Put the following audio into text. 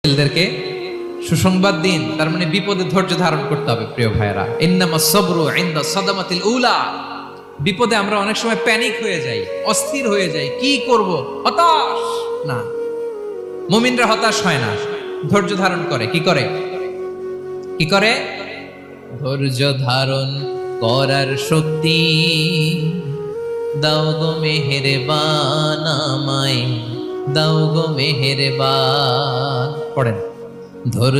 ছেলেদেরকে সুসংবাদ দিন, তার মানে বিপদে ধৈর্য ধারণ করতে হবে। প্রিয় ভাইয়েরা, ইন্নামাস সাবরু ইনদা সাদামাতিল উলা। বিপদে আমরা অনেক সময় প্যানিক হয়ে যাই, অস্থির হয়ে যাই, কি করব, হতাশ। না, মুমিনরা হতাশ হয় না, ধৈর্য ধারণ করে। কি করে? কি করে? ধৈর্য ধারণ করার শক্তি দাও গো মেহেরবান আমায়, দাও গো মেহেরবান। পড়েন, ধৈর্য